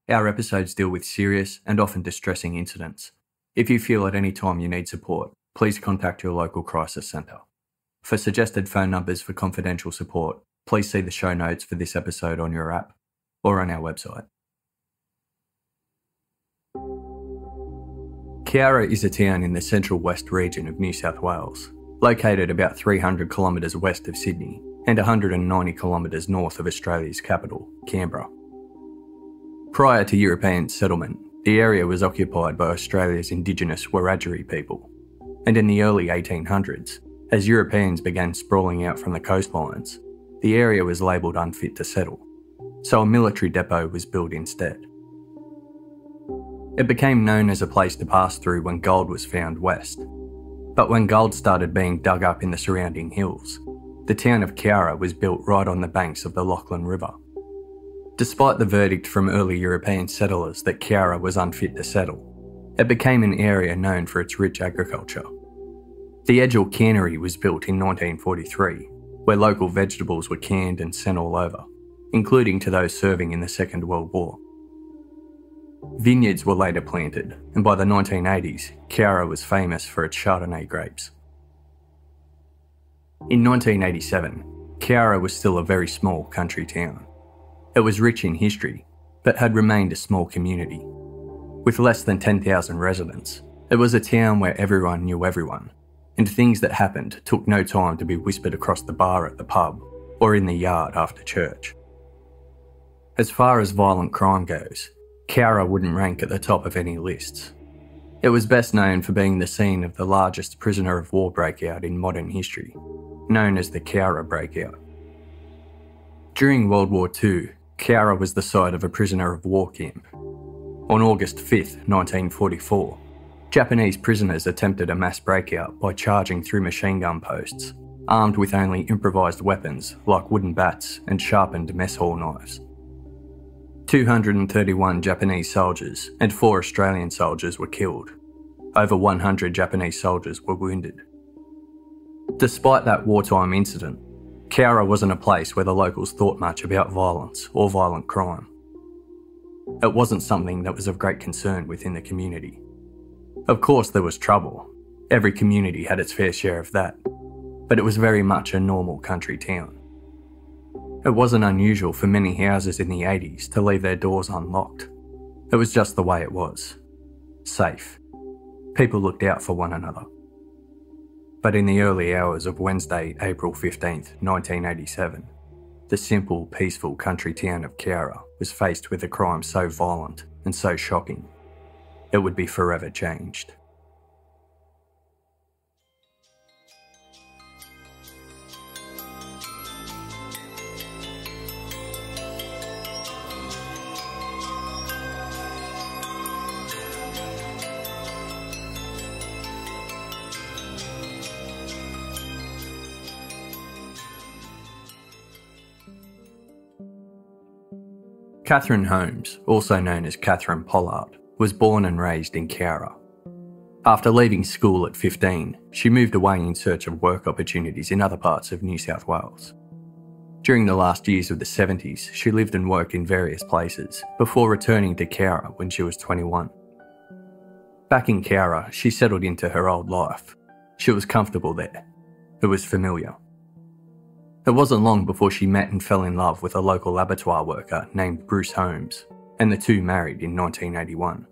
Our episodes deal with serious and often distressing incidents. If you feel at any time you need support, please contact your local crisis centre. For suggested phone numbers for confidential support, please see the show notes for this episode on your app or on our website. Cowra is a town in the central west region of New South Wales, located about 300 kilometres west of Sydney and 190 kilometres north of Australia's capital, Canberra. Prior to European settlement, the area was occupied by Australia's Indigenous Wiradjuri people, and in the early 1800s, as Europeans began sprawling out from the coastlines, the area was labelled unfit to settle, so a military depot was built instead. It became known as a place to pass through when gold was found west, but when gold started being dug up in the surrounding hills, the town of Cowra was built right on the banks of the Lachlan River. Despite the verdict from early European settlers that Cowra was unfit to settle, it became an area known for its rich agriculture. The Edgell Cannery was built in 1943, where local vegetables were canned and sent all over, including to those serving in the Second World War. Vineyards were later planted, and by the 1980s, Cowra was famous for its Chardonnay grapes. In 1987, Cowra was still a very small country town. It was rich in history, but had remained a small community. With less than 10,000 residents, it was a town where everyone knew everyone, and things that happened took no time to be whispered across the bar at the pub or in the yard after church. As far as violent crime goes, Cowra wouldn't rank at the top of any lists. It was best known for being the scene of the largest prisoner of war breakout in modern history, known as the Kara Breakout. During World War II, Cowra was the site of a prisoner of war camp. On August 5, 1944, Japanese prisoners attempted a mass breakout by charging through machine gun posts, armed with only improvised weapons like wooden bats and sharpened mess hall knives. 231 Japanese soldiers and 4 Australian soldiers were killed. Over 100 Japanese soldiers were wounded. Despite that wartime incident, Cowra wasn't a place where the locals thought much about violence or violent crime. It wasn't something that was of great concern within the community. Of course there was trouble. Every community had its fair share of that, but it was very much a normal country town. It wasn't unusual for many houses in the 80s to leave their doors unlocked. It was just the way it was. Safe. People looked out for one another. But in the early hours of Wednesday, April 15th, 1987, the simple, peaceful country town of Cowra was faced with a crime so violent and so shocking, it would be forever changed. Catherine Holmes, also known as Catherine Pollard, was born and raised in Cowra. After leaving school at 15, she moved away in search of work opportunities in other parts of New South Wales. During the last years of the 70s, she lived and worked in various places before returning to Cowra when she was 21. Back in Cowra, she settled into her old life. She was comfortable there. It was familiar. It wasn't long before she met and fell in love with a local abattoir worker named Bruce Holmes, and the two married in 1981.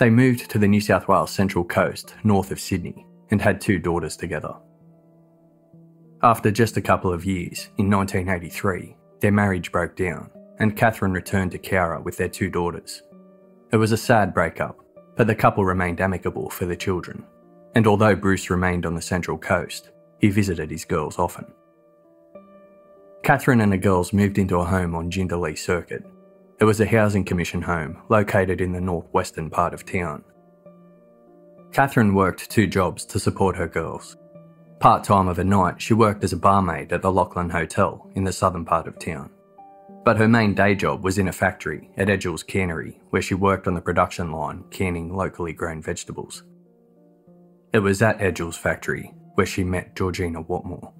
They moved to the New South Wales Central Coast, north of Sydney, and had 2 daughters together. After just a couple of years, in 1983, their marriage broke down, and Catherine returned to Cowra with their 2 daughters. It was a sad breakup, but the couple remained amicable for the children, and although Bruce remained on the Central Coast, he visited his girls often. Catherine and the girls moved into a home on Jindalee Circuit. It was a housing commission home located in the northwestern part of town. Catherine worked 2 jobs to support her girls. Part-time of a night, she worked as a barmaid at the Lachlan Hotel in the southern part of town. But her main day job was in a factory at Edgell's Cannery, where she worked on the production line canning locally grown vegetables. It was at Edgell's factory where she met Georgina Watmore.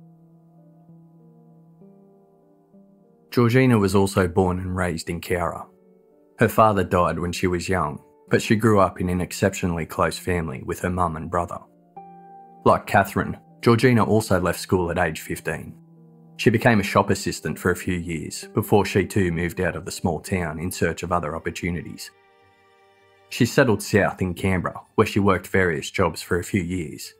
Georgina was also born and raised in Cowra. Her father died when she was young, but she grew up in an exceptionally close family with her mum and brother. Like Catherine, Georgina also left school at age 15. She became a shop assistant for a few years before she too moved out of the small town in search of other opportunities. She settled south in Canberra, where she worked various jobs for a few years.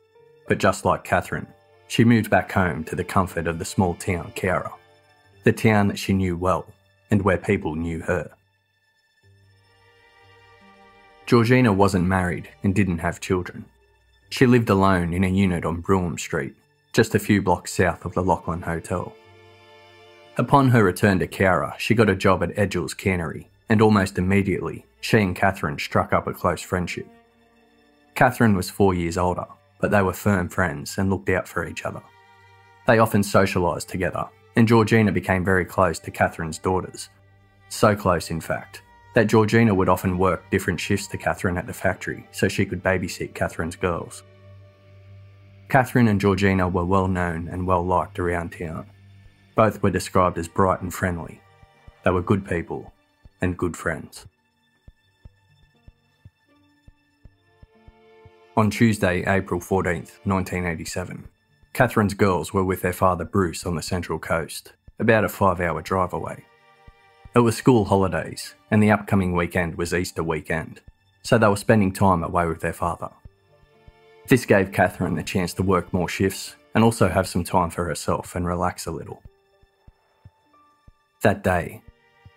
But just like Catherine, she moved back home to the comfort of the small town Cowra, the town that she knew well and where people knew her. Georgina wasn't married and didn't have children. She lived alone in a unit on Broome Street, just a few blocks south of the Lachlan Hotel. Upon her return to Cowra, she got a job at Edgel's Cannery, and almost immediately, she and Catherine struck up a close friendship. Catherine was 4 years older, but they were firm friends and looked out for each other. They often socialised together, and Georgina became very close to Catherine's daughters. So close, in fact, that Georgina would often work different shifts to Catherine at the factory so she could babysit Catherine's girls. Catherine and Georgina were well known and well liked around town. Both were described as bright and friendly. They were good people and good friends. On Tuesday, April 14th, 1987, Catherine's girls were with their father Bruce on the Central Coast, about a 5-hour drive away. It was school holidays, and the upcoming weekend was Easter weekend, so they were spending time away with their father. This gave Catherine the chance to work more shifts and also have some time for herself and relax a little. That day,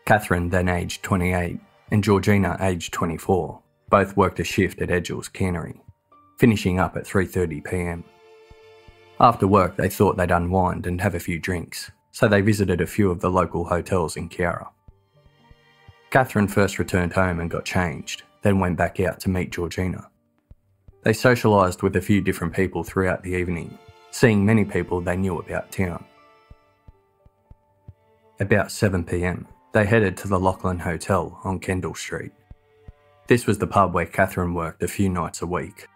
Catherine, then aged 28, and Georgina, aged 24, both worked a shift at Edgel's Cannery, finishing up at 3:30 p.m. After work, they thought they'd unwind and have a few drinks, so they visited a few of the local hotels in Cowra. Catherine first returned home and got changed, then went back out to meet Georgina. They socialised with a few different people throughout the evening, seeing many people they knew about town. About 7 p.m, they headed to the Lachlan Hotel on Kendall Street. This was the pub where Catherine worked a few nights a week.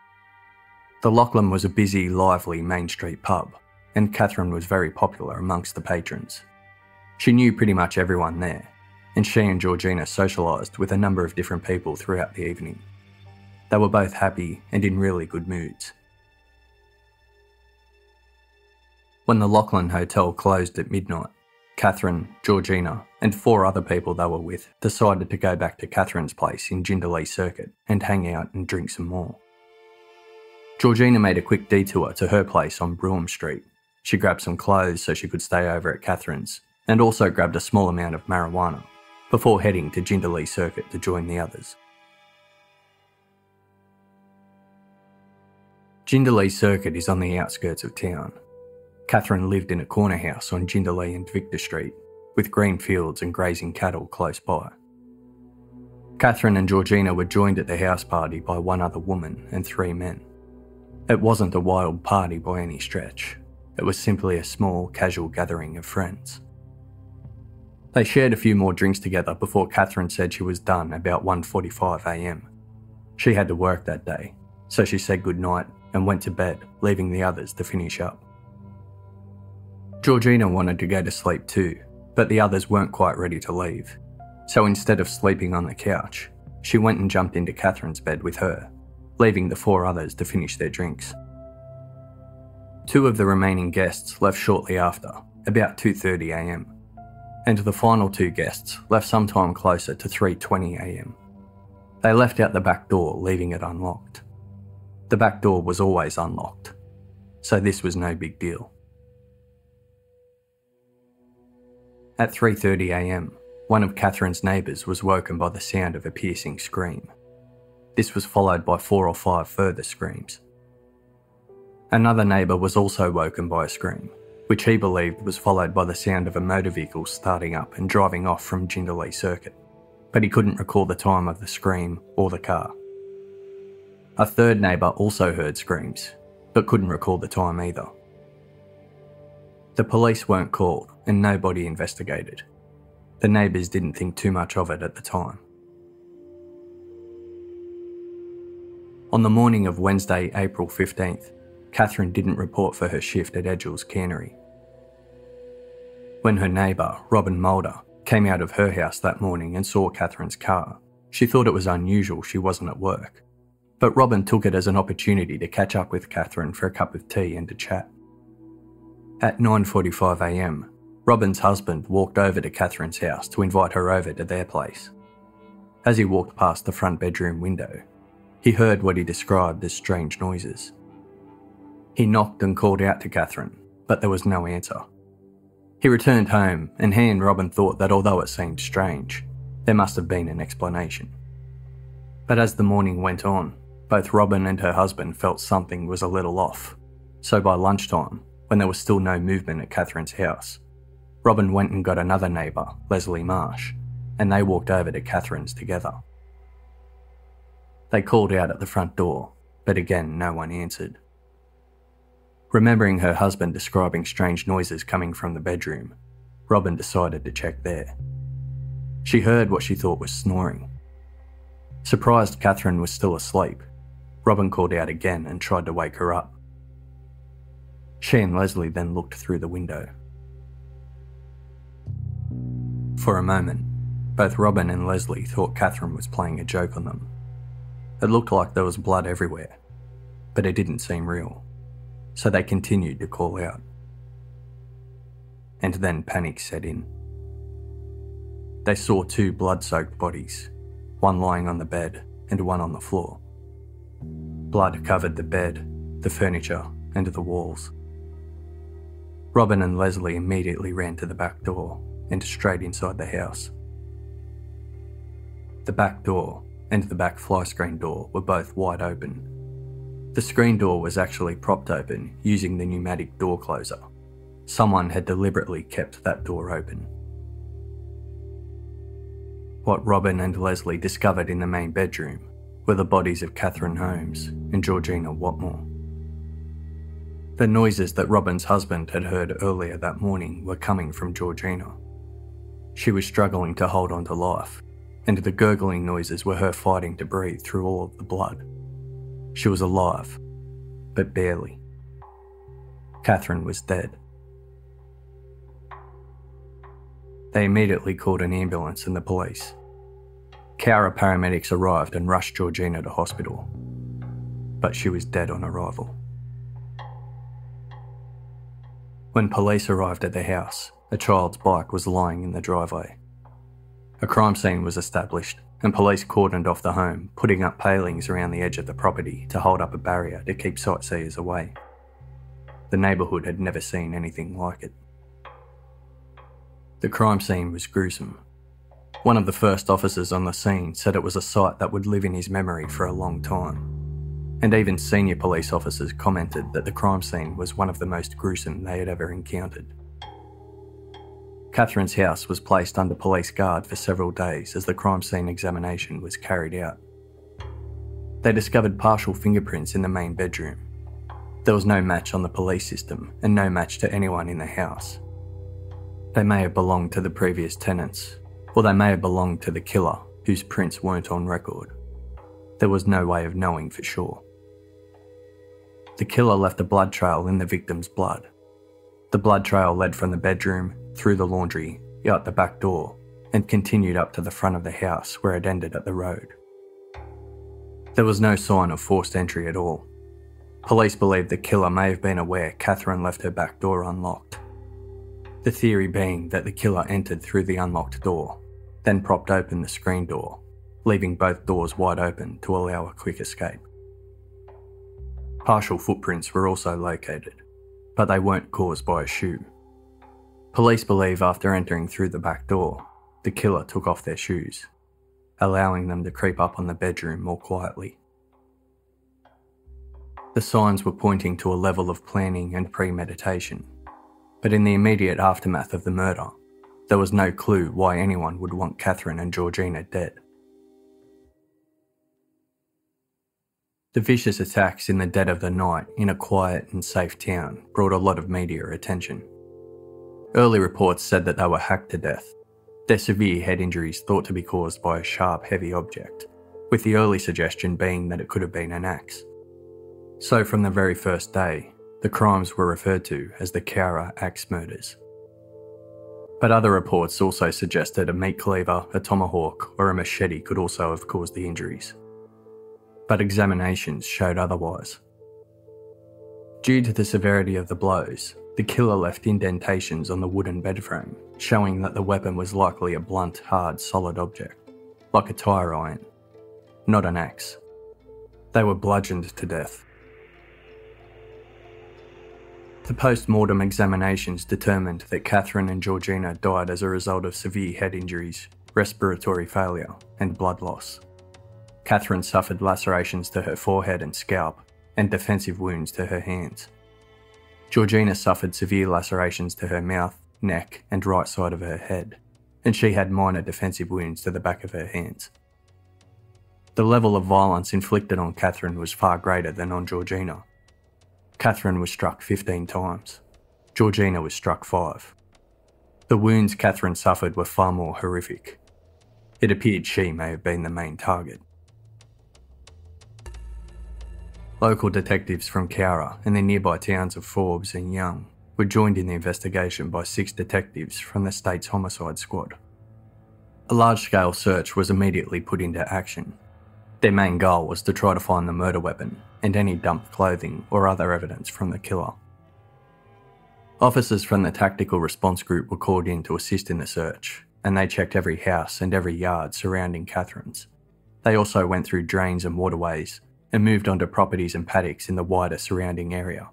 The Lachlan was a busy, lively Main Street pub, and Catherine was very popular amongst the patrons. She knew pretty much everyone there, and she and Georgina socialised with a number of different people throughout the evening. They were both happy and in really good moods. When the Lachlan Hotel closed at midnight, Catherine, Georgina, and 4 other people they were with decided to go back to Catherine's place in Jindalee Circuit and hang out and drink some more. Georgina made a quick detour to her place on Broome Street. She grabbed some clothes so she could stay over at Catherine's, and also grabbed a small amount of marijuana, before heading to Jindalee Circuit to join the others. Jindalee Circuit is on the outskirts of town. Catherine lived in a corner house on Jindalee and Victor Street, with green fields and grazing cattle close by. Catherine and Georgina were joined at the house party by 1 other woman and 3 men. It wasn't a wild party by any stretch. It was simply a small, casual gathering of friends. They shared a few more drinks together before Catherine said she was done about 1:45 a.m. She had to work that day, so she said goodnight and went to bed, leaving the others to finish up. Georgina wanted to go to sleep too, but the others weren't quite ready to leave, so instead of sleeping on the couch, she went and jumped into Catherine's bed with her, leaving the 4 others to finish their drinks. 2 of the remaining guests left shortly after, about 2:30 a.m, and the final 2 guests left sometime closer to 3:20 a.m. They left out the back door, leaving it unlocked. The back door was always unlocked, so this was no big deal. At 3:30 a.m, one of Catherine's neighbours was woken by the sound of a piercing scream. This was followed by 4 or 5 further screams. Another neighbour was also woken by a scream, which he believed was followed by the sound of a motor vehicle starting up and driving off from Jindalee Circuit, but he couldn't recall the time of the scream or the car. A third neighbour also heard screams, but couldn't recall the time either. The police weren't called and nobody investigated. The neighbours didn't think too much of it at the time. On the morning of Wednesday, April 15th, Catherine didn't report for her shift at Edgel's Cannery. When her neighbour, Robin Mulder, came out of her house that morning and saw Catherine's car. She thought it was unusual she wasn't at work, but Robin took it as an opportunity to catch up with Catherine for a cup of tea and to chat. At 9:45 a.m, Robin's husband walked over to Catherine's house to invite her over to their place. As he walked past the front bedroom window, he heard what he described as strange noises. He knocked and called out to Catherine, but there was no answer. He returned home, and he and Robin thought that although it seemed strange, there must have been an explanation. But as the morning went on, both Robin and her husband felt something was a little off, so by lunchtime, when there was still no movement at Catherine's house, Robin went and got another neighbour, Leslie Marsh, and they walked over to Catherine's together. They called out at the front door, but again no one answered. Remembering her husband describing strange noises coming from the bedroom, Robin decided to check there. She heard what she thought was snoring. Surprised Catherine was still asleep, Robin called out again and tried to wake her up. She and Leslie then looked through the window. For a moment, both Robin and Leslie thought Catherine was playing a joke on them. It looked like there was blood everywhere, but it didn't seem real, so they continued to call out. And then panic set in. They saw two blood-soaked bodies, one lying on the bed and one on the floor. Blood covered the bed, the furniture, and the walls. Robin and Leslie immediately ran to the back door and straight inside the house. The back door and the back fly screen door were both wide open. The screen door was actually propped open using the pneumatic door closer. Someone had deliberately kept that door open. What Robin and Leslie discovered in the main bedroom were the bodies of Catherine Holmes and Georgina Watmore. The noises that Robin's husband had heard earlier that morning were coming from Georgina. She was struggling to hold on to life, and the gurgling noises were her fighting to breathe through all of the blood. She was alive, but barely. Catherine was dead. They immediately called an ambulance and the police. Cowra paramedics arrived and rushed Georgina to hospital, but she was dead on arrival. When police arrived at the house, a child's bike was lying in the driveway. A crime scene was established, and police cordoned off the home, putting up palings around the edge of the property to hold up a barrier to keep sightseers away. The neighbourhood had never seen anything like it. The crime scene was gruesome. One of the first officers on the scene said it was a sight that would live in his memory for a long time, and even senior police officers commented that the crime scene was one of the most gruesome they had ever encountered. Catherine's house was placed under police guard for several days as the crime scene examination was carried out. They discovered partial fingerprints in the main bedroom. There was no match on the police system and no match to anyone in the house. They may have belonged to the previous tenants, or they may have belonged to the killer whose prints weren't on record. There was no way of knowing for sure. The killer left a blood trail in the victim's blood. The blood trail led from the bedroom, through the laundry, out the back door, and continued up to the front of the house where it ended at the road. There was no sign of forced entry at all. Police believe the killer may have been aware Catherine left her back door unlocked. The theory being that the killer entered through the unlocked door, then propped open the screen door, leaving both doors wide open to allow a quick escape. Partial footprints were also located, but they weren't caused by a shoe. Police believe after entering through the back door, the killer took off their shoes, allowing them to creep up on the bedroom more quietly. The signs were pointing to a level of planning and premeditation, but in the immediate aftermath of the murder, there was no clue why anyone would want Catherine and Georgina dead. The vicious attacks in the dead of the night in a quiet and safe town brought a lot of media attention. Early reports said that they were hacked to death, their severe head injuries thought to be caused by a sharp, heavy object, with the early suggestion being that it could have been an axe. So from the very first day, the crimes were referred to as the Cowra axe murders. But other reports also suggested a meat cleaver, a tomahawk, or a machete could also have caused the injuries. But examinations showed otherwise. Due to the severity of the blows, the killer left indentations on the wooden bedframe, showing that the weapon was likely a blunt, hard, solid object, like a tire iron, not an axe. They were bludgeoned to death. The post-mortem examinations determined that Catherine and Georgina died as a result of severe head injuries, respiratory failure, and blood loss. Catherine suffered lacerations to her forehead and scalp, and defensive wounds to her hands. Georgina suffered severe lacerations to her mouth, neck, and right side of her head, and she had minor defensive wounds to the back of her hands. The level of violence inflicted on Catherine was far greater than on Georgina. Catherine was struck 15 times. Georgina was struck 5. The wounds Catherine suffered were far more horrific. It appeared she may have been the main target. Local detectives from Cowra and the nearby towns of Forbes and Young were joined in the investigation by 6 detectives from the state's homicide squad. A large-scale search was immediately put into action. Their main goal was to try to find the murder weapon and any dumped clothing or other evidence from the killer. Officers from the Tactical Response Group were called in to assist in the search, and they checked every house and every yard surrounding Catherine's. They also went through drains and waterways and moved onto properties and paddocks in the wider surrounding area.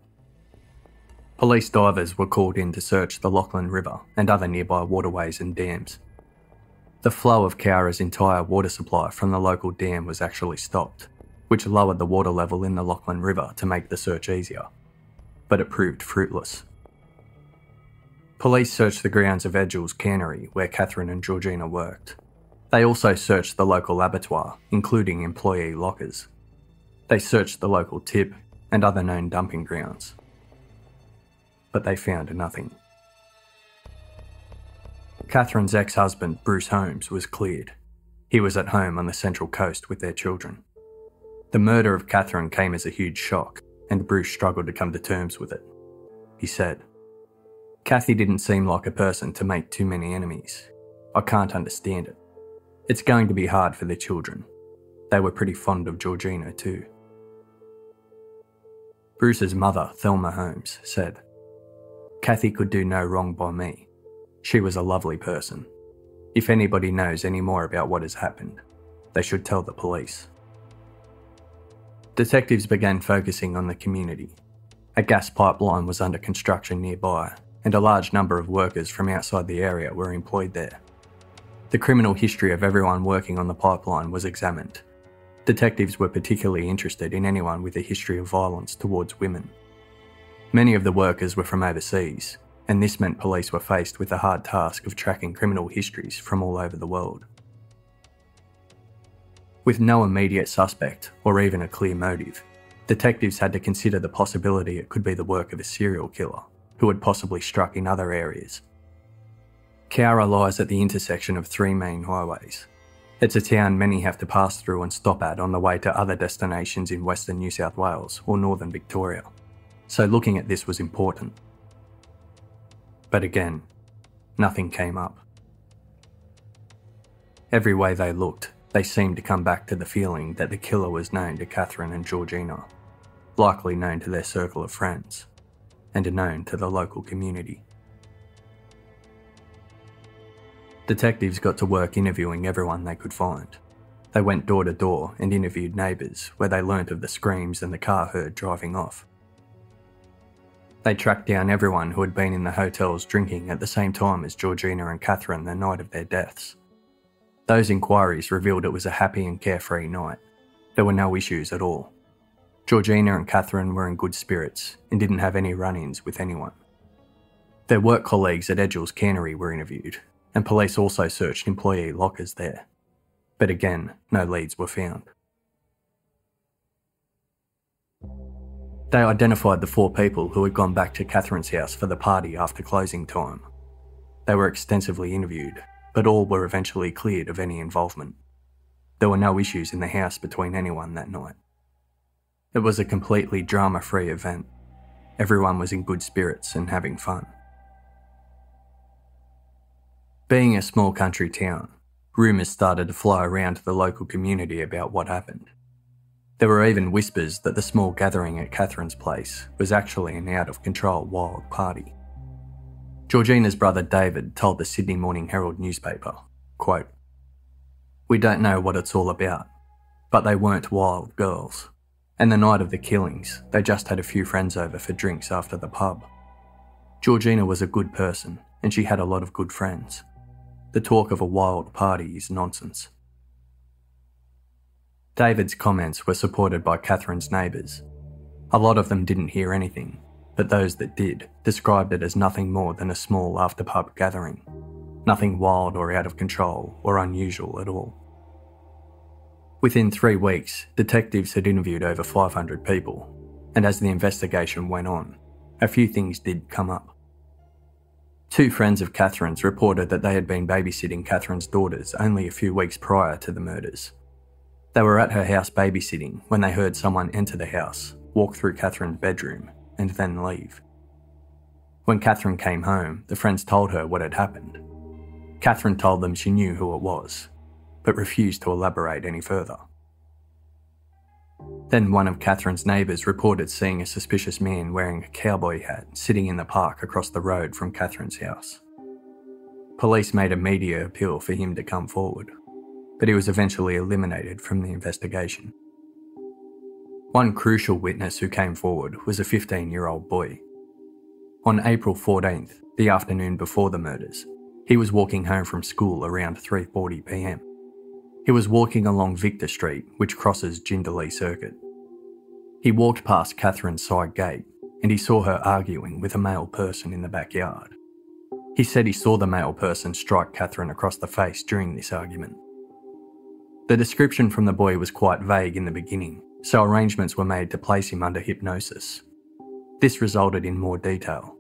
Police divers were called in to search the Lachlan River and other nearby waterways and dams. The flow of Cowra's entire water supply from the local dam was actually stopped, which lowered the water level in the Lachlan River to make the search easier, but it proved fruitless. Police searched the grounds of Edgell's cannery where Catherine and Georgina worked. They also searched the local abattoir, including employee lockers. They searched the local tip and other known dumping grounds. But they found nothing. Catherine's ex-husband, Bruce Holmes, was cleared. He was at home on the Central Coast with their children. The murder of Catherine came as a huge shock, and Bruce struggled to come to terms with it. He said, "Cathy didn't seem like a person to make too many enemies. I can't understand it. It's going to be hard for the children. They were pretty fond of Georgina too." Bruce's mother, Thelma Holmes, said, "Cathy could do no wrong by me. She was a lovely person. If anybody knows any more about what has happened, they should tell the police." Detectives began focusing on the community. A gas pipeline was under construction nearby, and a large number of workers from outside the area were employed there. The criminal history of everyone working on the pipeline was examined. Detectives were particularly interested in anyone with a history of violence towards women. Many of the workers were from overseas, and this meant police were faced with the hard task of tracking criminal histories from all over the world. With no immediate suspect or even a clear motive, detectives had to consider the possibility it could be the work of a serial killer who had possibly struck in other areas. Cowra lies at the intersection of 3 main highways. It's a town many have to pass through and stop at on the way to other destinations in Western New South Wales or Northern Victoria, so looking at this was important. But again, nothing came up. Every way they looked, they seemed to come back to the feeling that the killer was known to Catherine and Georgina, likely known to their circle of friends, and known to the local community. Detectives got to work interviewing everyone they could find. They went door to door and interviewed neighbours, where they learnt of the screams and the car heard driving off. They tracked down everyone who had been in the hotels drinking at the same time as Georgina and Catherine the night of their deaths. Those inquiries revealed it was a happy and carefree night. There were no issues at all. Georgina and Catherine were in good spirits and didn't have any run-ins with anyone. Their work colleagues at Edgell's cannery were interviewed, and police also searched employee lockers there. But again, no leads were found. They identified the 4 people who had gone back to Catherine's house for the party after closing time. They were extensively interviewed, but all were eventually cleared of any involvement. There were no issues in the house between anyone that night. It was a completely drama-free event. Everyone was in good spirits and having fun. Being a small country town, rumours started to fly around to the local community about what happened. There were even whispers that the small gathering at Catherine's place was actually an out-of-control wild party. Georgina's brother David told the Sydney Morning Herald newspaper, quote, "We don't know what it's all about, but they weren't wild girls. And the night of the killings, they just had a few friends over for drinks after the pub. Georgina was a good person, and she had a lot of good friends. The talk of a wild party is nonsense." David's comments were supported by Catherine's neighbours. A lot of them didn't hear anything, but those that did described it as nothing more than a small after-pub gathering. Nothing wild or out of control or unusual at all. Within 3 weeks, detectives had interviewed over 500 people, and as the investigation went on, a few things did come up. 2 friends of Catherine's reported that they had been babysitting Catherine's daughters only a few weeks prior to the murders. They were at her house babysitting when they heard someone enter the house, walk through Catherine's bedroom, and then leave. When Catherine came home, the friends told her what had happened. Catherine told them she knew who it was, but refused to elaborate any further. Then one of Catherine's neighbours reported seeing a suspicious man wearing a cowboy hat sitting in the park across the road from Catherine's house. Police made a media appeal for him to come forward, but he was eventually eliminated from the investigation. One crucial witness who came forward was a 15-year-old boy. On April 14th, the afternoon before the murders, he was walking home from school around 3:40 p.m. He was walking along Victor Street, which crosses Jindalee Circuit. He walked past Catherine's side gate and he saw her arguing with a male person in the backyard. He said he saw the male person strike Catherine across the face during this argument. The description from the boy was quite vague in the beginning, so arrangements were made to place him under hypnosis. This resulted in more detail.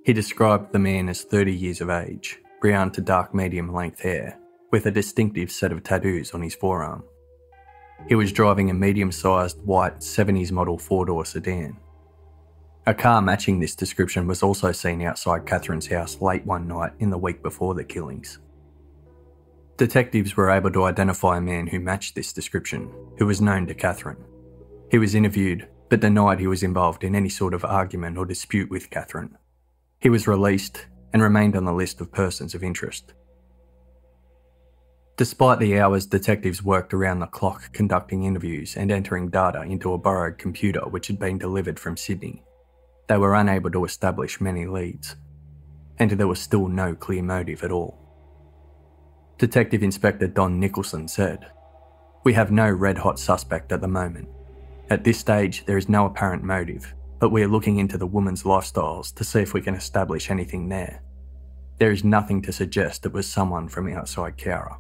He described the man as 30 years of age, brown to dark medium-length hair, with a distinctive set of tattoos on his forearm. He was driving a medium-sized white 70s model 4-door sedan. A car matching this description was also seen outside Catherine's house late one night in the week before the killings. Detectives were able to identify a man who matched this description, who was known to Catherine. He was interviewed, but denied he was involved in any sort of argument or dispute with Catherine. He was released and remained on the list of persons of interest. Despite the hours detectives worked around the clock conducting interviews and entering data into a borrowed computer which had been delivered from Sydney, they were unable to establish many leads, and there was still no clear motive at all. Detective Inspector Don Nicholson said, "We have no red-hot suspect at the moment. At this stage, there is no apparent motive, but we are looking into the woman's lifestyles to see if we can establish anything there. There is nothing to suggest it was someone from outside Cowra."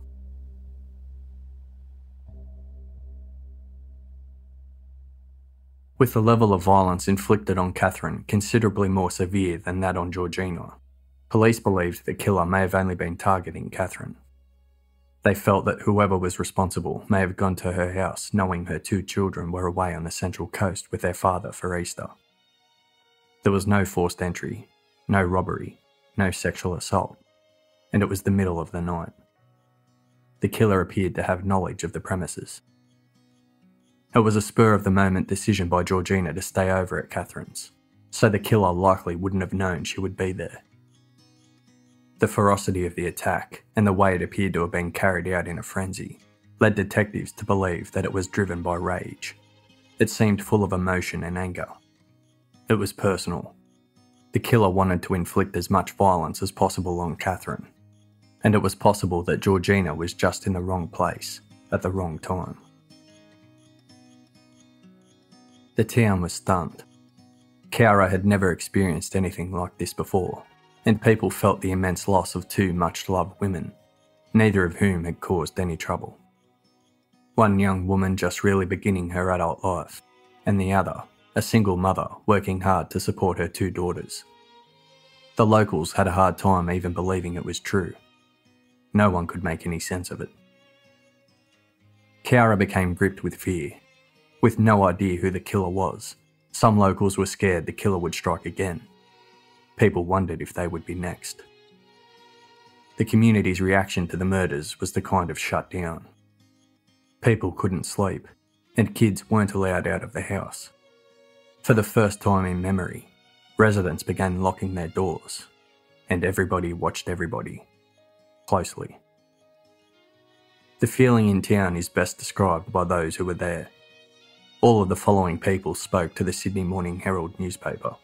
With the level of violence inflicted on Catherine considerably more severe than that on Georgina, police believed the killer may have only been targeting Catherine. They felt that whoever was responsible may have gone to her house knowing her 2 children were away on the Central Coast with their father for Easter. There was no forced entry, no robbery, no sexual assault, and it was the middle of the night. The killer appeared to have knowledge of the premises. It was a spur-of-the-moment decision by Georgina to stay over at Catherine's, so the killer likely wouldn't have known she would be there. The ferocity of the attack and the way it appeared to have been carried out in a frenzy led detectives to believe that it was driven by rage. It seemed full of emotion and anger. It was personal. The killer wanted to inflict as much violence as possible on Catherine, and it was possible that Georgina was just in the wrong place at the wrong time. The town was stunned. Cowra had never experienced anything like this before, and people felt the immense loss of 2 much-loved women, neither of whom had caused any trouble. One young woman just really beginning her adult life, and the other, a single mother working hard to support her 2 daughters. The locals had a hard time even believing it was true. No one could make any sense of it. Cowra became gripped with fear. With no idea who the killer was, some locals were scared the killer would strike again. People wondered if they would be next. the community's reaction to the murders was to kind of shut down. People couldn't sleep, and kids weren't allowed out of the house. For the first time in memory, residents began locking their doors, and everybody watched everybody closely. The feeling in town is best described by those who were there. All of the following people spoke to the Sydney Morning Herald newspaper.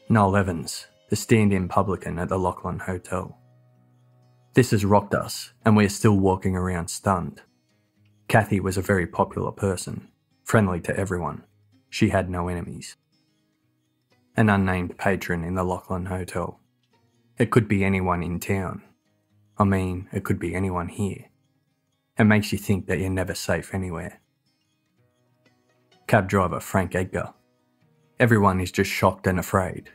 Noel Evans, the stand-in publican at the Lachlan Hotel. This has rocked us, and we are still walking around stunned. Kathy was a very popular person, friendly to everyone. She had no enemies. An unnamed patron in the Lachlan Hotel. It could be anyone in town. I mean, it could be anyone here. It makes you think that you're never safe anywhere. Cab driver Frank Edgar. Everyone is just shocked and afraid.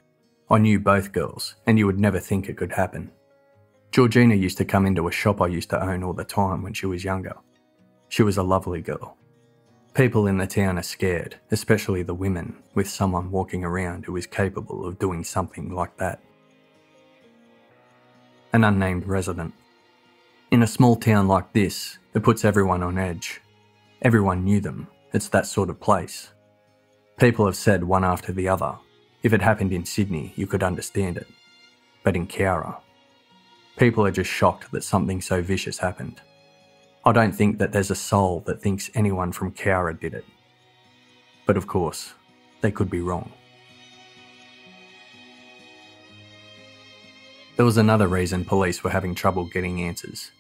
I knew both girls, and you would never think it could happen. Georgina used to come into a shop I used to own all the time when she was younger. She was a lovely girl. People in the town are scared, especially the women, with someone walking around who is capable of doing something like that. An unnamed resident. In a small town like this, it puts everyone on edge. Everyone knew them. It's that sort of place. People have said one after the other, if it happened in Sydney, you could understand it. But in Cowra, people are just shocked that something so vicious happened. I don't think that there's a soul that thinks anyone from Cowra did it. But of course, they could be wrong. There was another reason police were having trouble getting answers.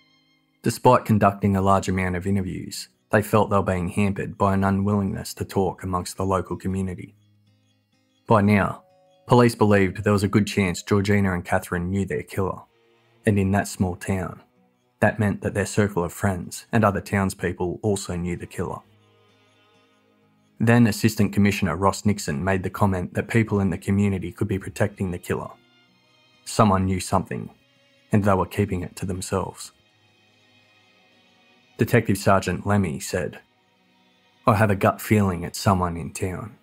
Despite conducting a large amount of interviews, they felt they were being hampered by an unwillingness to talk amongst the local community. By now, police believed there was a good chance Georgina and Catherine knew their killer, and in that small town, that meant that their circle of friends and other townspeople also knew the killer. Then Assistant Commissioner Ross Nixon made the comment that people in the community could be protecting the killer. Someone knew something, and they were keeping it to themselves. Detective Sergeant Lemmy said, "I have a gut feeling it's someone in town.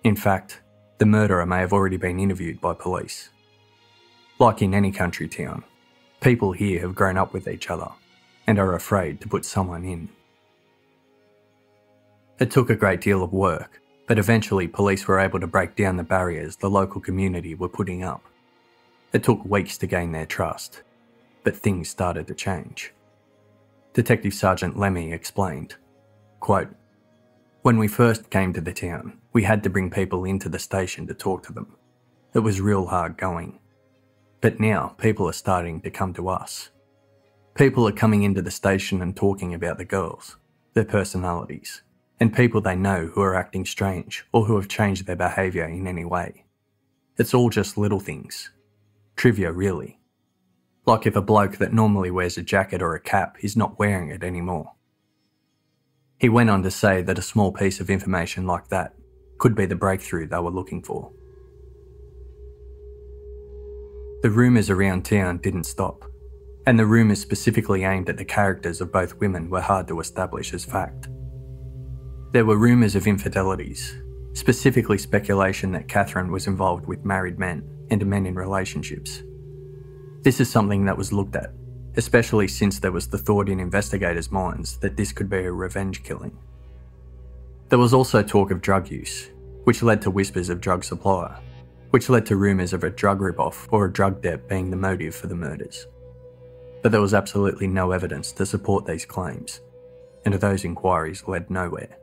In fact, the murderer may have already been interviewed by police. Like in any country town, people here have grown up with each other and are afraid to put someone in." It took a great deal of work, but eventually police were able to break down the barriers the local community were putting up. It took weeks to gain their trust, but things started to change. Detective Sergeant Lemmy explained, quote, "When we first came to the town, we had to bring people into the station to talk to them. It was real hard going. But now people are starting to come to us. People are coming into the station and talking about the girls, their personalities, and people they know who are acting strange or who have changed their behaviour in any way. It's all just little things. Trivia, really. Like if a bloke that normally wears a jacket or a cap is not wearing it anymore." He went on to say that a small piece of information like that could be the breakthrough they were looking for. The rumours around town didn't stop, and the rumours specifically aimed at the characters of both women were hard to establish as fact. There were rumours of infidelities, specifically speculation that Catherine was involved with married men and men in relationships. This is something that was looked at, especially since there was the thought in investigators' minds that this could be a revenge killing. There was also talk of drug use, which led to whispers of drug supply, which led to rumours of a drug rip-off or a drug debt being the motive for the murders. But there was absolutely no evidence to support these claims, and those inquiries led nowhere.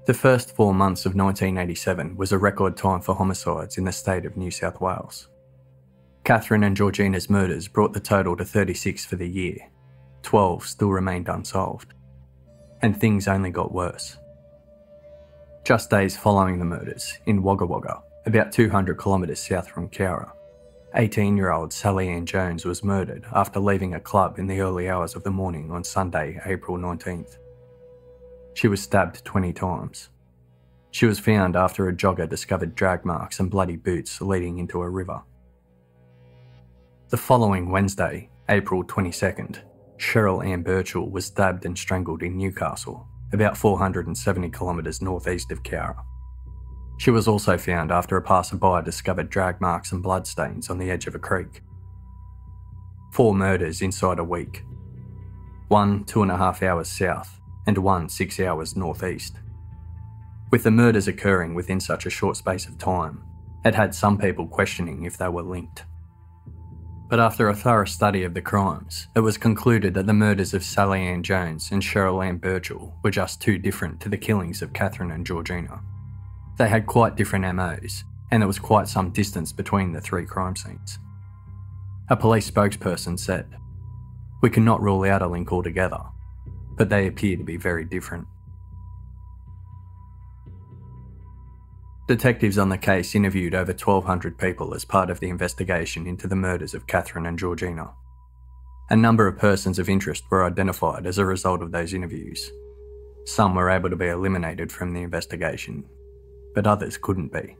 The first 4 months of 1987 was a record time for homicides in the state of New South Wales. Catherine and Georgina's murders brought the total to 36 for the year. 12 still remained unsolved. And things only got worse. Just days following the murders, in Wagga Wagga, about 200 kilometres south from Cowra, 18-year-old Sally Ann Jones was murdered after leaving a club in the early hours of the morning on Sunday, April 19th. She was stabbed 20 times. She was found after a jogger discovered drag marks and bloody boots leading into a river. The following Wednesday, April 22nd, Cheryl Ann Birchall was stabbed and strangled in Newcastle, about 470 kilometres northeast of Cowra. She was also found after a passerby discovered drag marks and bloodstains on the edge of a creek. 4 murders inside a week. 1 2.5 hours south and 1 6 hours northeast. With the murders occurring within such a short space of time, it had some people questioning if they were linked. But after a thorough study of the crimes, it was concluded that the murders of Sally Ann Jones and Cheryl Ann Birchall were just too different to the killings of Catherine and Georgina. They had quite different MOs, and there was quite some distance between the 3 crime scenes. A police spokesperson said, "We cannot rule out a link altogether, but they appear to be very different." Detectives on the case interviewed over 1,200 people as part of the investigation into the murders of Catherine and Georgina. A number of persons of interest were identified as a result of those interviews. Some were able to be eliminated from the investigation, but others couldn't be.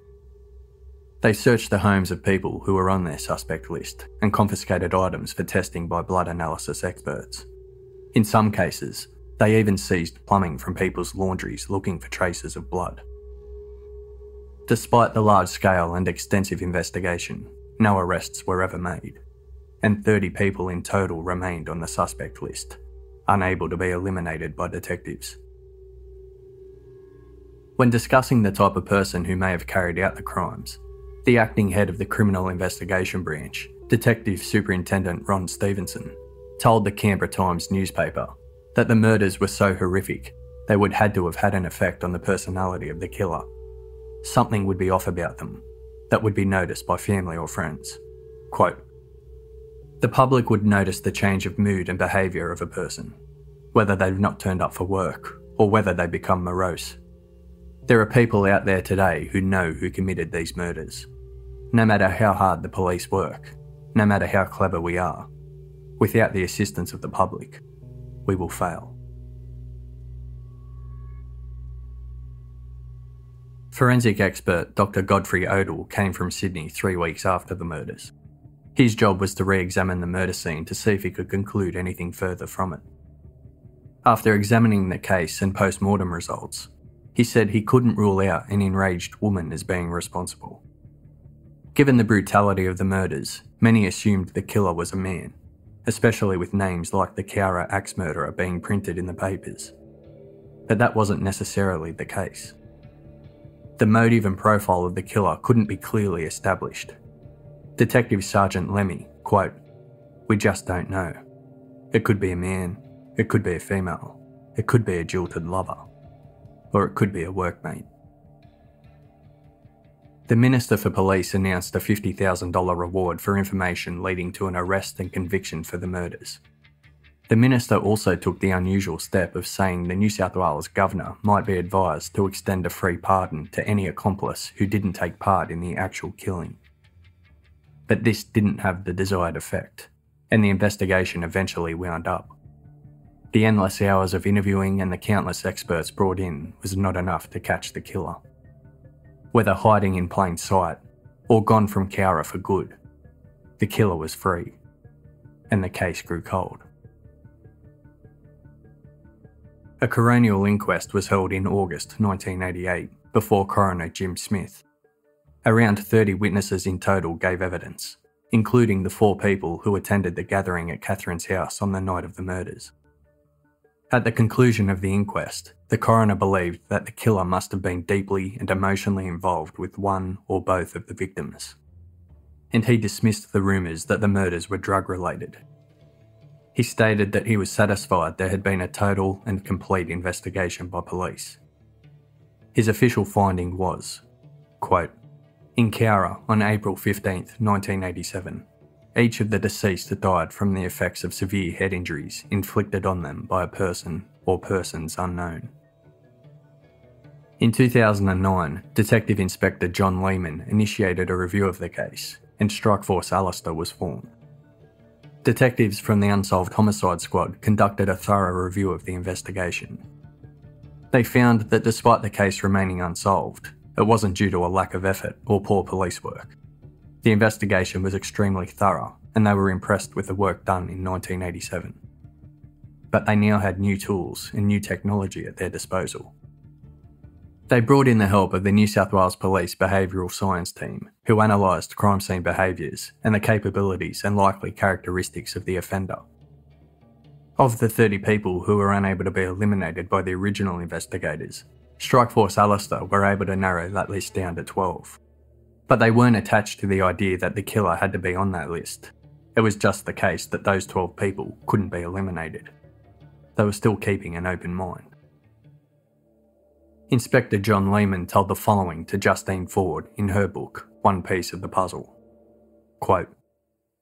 They searched the homes of people who were on their suspect list and confiscated items for testing by blood analysis experts. In some cases, they even seized plumbing from people's laundries looking for traces of blood. Despite the large-scale and extensive investigation, no arrests were ever made, and 30 people in total remained on the suspect list, unable to be eliminated by detectives. When discussing the type of person who may have carried out the crimes, the acting head of the Criminal Investigation Branch, Detective Superintendent Ron Stevenson, told the Canberra Times newspaper that the murders were so horrific they would had to have had an effect on the personality of the killer. Something would be off about them that would be noticed by family or friends. Quote, "The public would notice the change of mood and behaviour of a person, whether they've not turned up for work or whether they become morose. There are people out there today who know who committed these murders. No matter how hard the police work, no matter how clever we are, without the assistance of the public, we will fail." Forensic expert Dr. Godfrey O'toole came from Sydney 3 weeks after the murders. His job was to re-examine the murder scene to see if he could conclude anything further from it. After examining the case and post-mortem results, he said he couldn't rule out an enraged woman as being responsible. Given the brutality of the murders, many assumed the killer was a man, especially with names like the Cowra axe murderer being printed in the papers. But that wasn't necessarily the case. The motive and profile of the killer couldn't be clearly established. Detective Sergeant Lemmy, quote, "We just don't know. It could be a man, it could be a female, it could be a jilted lover, or it could be a workmate." The Minister for Police announced a $50,000 reward for information leading to an arrest and conviction for the murders. The Minister also took the unusual step of saying the New South Wales Governor might be advised to extend a free pardon to any accomplice who didn't take part in the actual killing. But this didn't have the desired effect, and the investigation eventually wound up. The endless hours of interviewing and the countless experts brought in was not enough to catch the killer. Whether hiding in plain sight or gone from Cowra for good, the killer was free, and the case grew cold. A coronial inquest was held in August 1988 before Coroner Jim Smith. Around 30 witnesses in total gave evidence, including the 4 people who attended the gathering at Catherine's house on the night of the murders. At the conclusion of the inquest, the coroner believed that the killer must have been deeply and emotionally involved with one or both of the victims, and he dismissed the rumours that the murders were drug-related. He stated that he was satisfied there had been a total and complete investigation by police. His official finding was, quote, "In Cowra on April 15, 1987, each of the deceased died from the effects of severe head injuries inflicted on them by a person or persons unknown." In 2009, Detective Inspector John Lehman initiated a review of the case, and Strikeforce Alistair was formed. Detectives from the Unsolved Homicide Squad conducted a thorough review of the investigation. They found that despite the case remaining unsolved, it wasn't due to a lack of effort or poor police work. The investigation was extremely thorough, and they were impressed with the work done in 1987. But they now had new tools and new technology at their disposal. They brought in the help of the New South Wales Police Behavioural Science Team, who analysed crime scene behaviours and the capabilities and likely characteristics of the offender. Of the 30 people who were unable to be eliminated by the original investigators, Strikeforce Alistair were able to narrow that list down to 12. But they weren't attached to the idea that the killer had to be on that list. It was just the case that those 12 people couldn't be eliminated. They were still keeping an open mind. Inspector John Lehman told the following to Justine Ford in her book, One Piece of the Puzzle. Quote,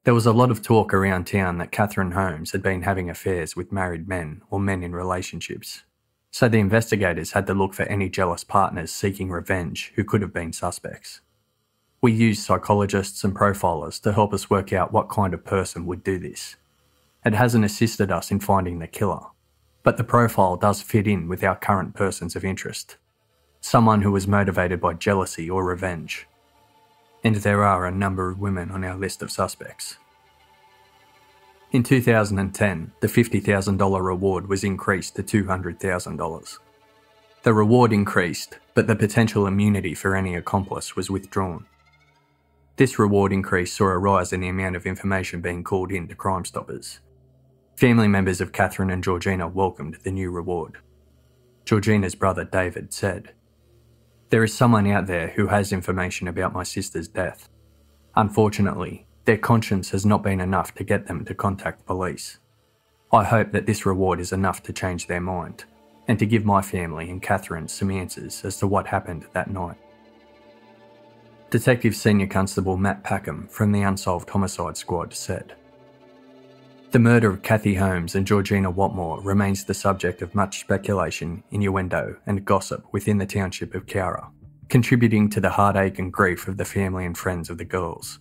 "There was a lot of talk around town that Catherine Holmes had been having affairs with married men or men in relationships, so the investigators had to look for any jealous partners seeking revenge who could have been suspects. We used psychologists and profilers to help us work out what kind of person would do this. It hasn't assisted us in finding the killer, but the profile does fit in with our current persons of interest. Someone who was motivated by jealousy or revenge. And there are a number of women on our list of suspects." In 2010, the $50,000 reward was increased to $200,000. The reward increased, but the potential immunity for any accomplice was withdrawn. This reward increase saw a rise in the amount of information being called in to Crime Stoppers. Family members of Catherine and Georgina welcomed the new reward. Georgina's brother David said, "There is someone out there who has information about my sister's death. Unfortunately, their conscience has not been enough to get them to contact police. I hope that this reward is enough to change their mind, and to give my family and Catherine some answers as to what happened that night." Detective Senior Constable Matt Packham from the Unsolved Homicide Squad said, "The murder of Kathy Holmes and Georgina Watmore remains the subject of much speculation, innuendo and gossip within the township of Cowra, contributing to the heartache and grief of the family and friends of the girls.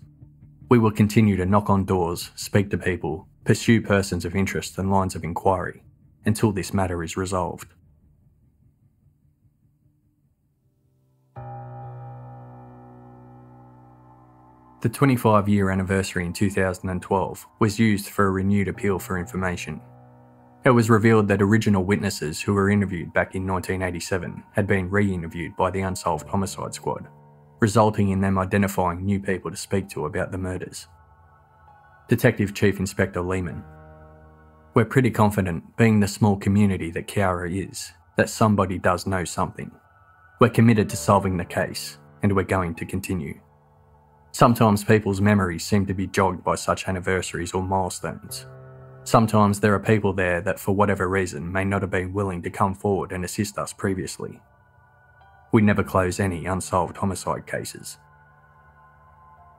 We will continue to knock on doors, speak to people, pursue persons of interest and lines of inquiry, until this matter is resolved." The 25-year anniversary in 2012 was used for a renewed appeal for information. It was revealed that original witnesses who were interviewed back in 1987 had been re-interviewed by the Unsolved Homicide Squad, resulting in them identifying new people to speak to about the murders. Detective Chief Inspector Lehman: "We're pretty confident, being the small community that Cowra is, that somebody does know something. We're committed to solving the case, and we're going to continue. Sometimes people's memories seem to be jogged by such anniversaries or milestones. Sometimes there are people there that for whatever reason may not have been willing to come forward and assist us previously. We never close any unsolved homicide cases."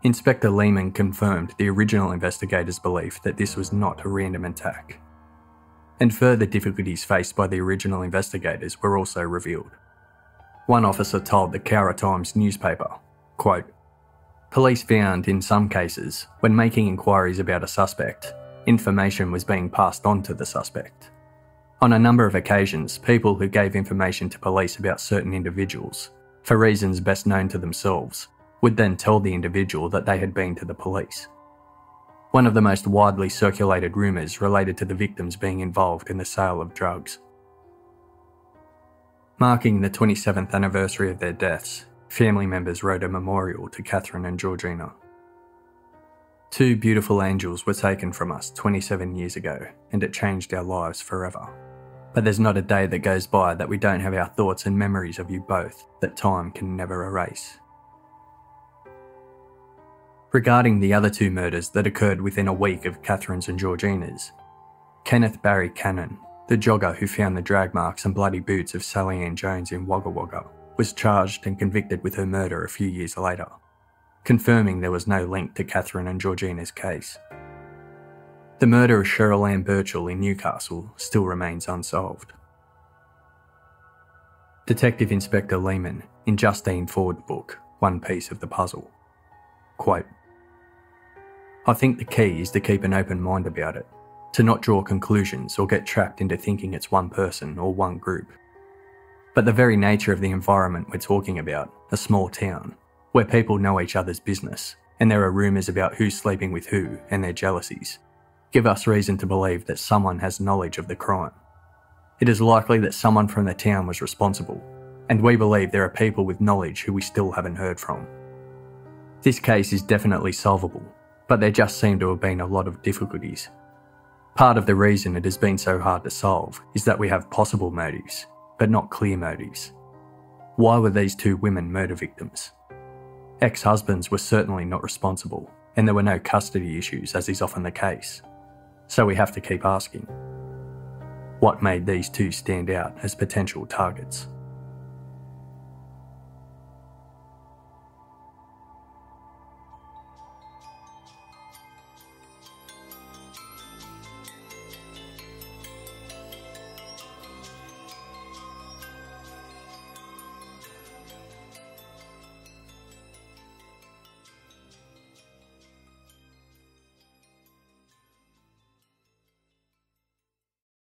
Inspector Lehman confirmed the original investigators' belief that this was not a random attack. And further difficulties faced by the original investigators were also revealed. One officer told the Cowra Times newspaper, quote, "Police found, in some cases, when making inquiries about a suspect, information was being passed on to the suspect. On a number of occasions, people who gave information to police about certain individuals, for reasons best known to themselves, would then tell the individual that they had been to the police. One of the most widely circulated rumours related to the victims being involved in the sale of drugs." Marking the 27th anniversary of their deaths, family members wrote a memorial to Catherine and Georgina. "Two beautiful angels were taken from us 27 years ago, and it changed our lives forever. But there's not a day that goes by that we don't have our thoughts and memories of you both that time can never erase." Regarding the other two murders that occurred within a week of Catherine's and Georgina's, Kenneth Barry Cannon, the jogger who found the drag marks and bloody boots of Sally Ann Jones in Wagga Wagga, was charged and convicted with her murder a few years later, confirming there was no link to Catherine and Georgina's case. The murder of Cheryl Ann Birchall in Newcastle still remains unsolved. Detective Inspector Lehman in Justine Ford's book, One Piece of the Puzzle. Quote, "I think the key is to keep an open mind about it, to not draw conclusions or get trapped into thinking it's one person or one group. But the very nature of the environment we're talking about, a small town, where people know each other's business, and there are rumours about who's sleeping with who and their jealousies, give us reason to believe that someone has knowledge of the crime. It is likely that someone from the town was responsible, and we believe there are people with knowledge who we still haven't heard from. This case is definitely solvable, but there just seem to have been a lot of difficulties. Part of the reason it has been so hard to solve is that we have possible motives, but not clear motives. Why were these two women murder victims? Ex-husbands were certainly not responsible, and there were no custody issues, as is often the case. So we have to keep asking, what made these two stand out as potential targets?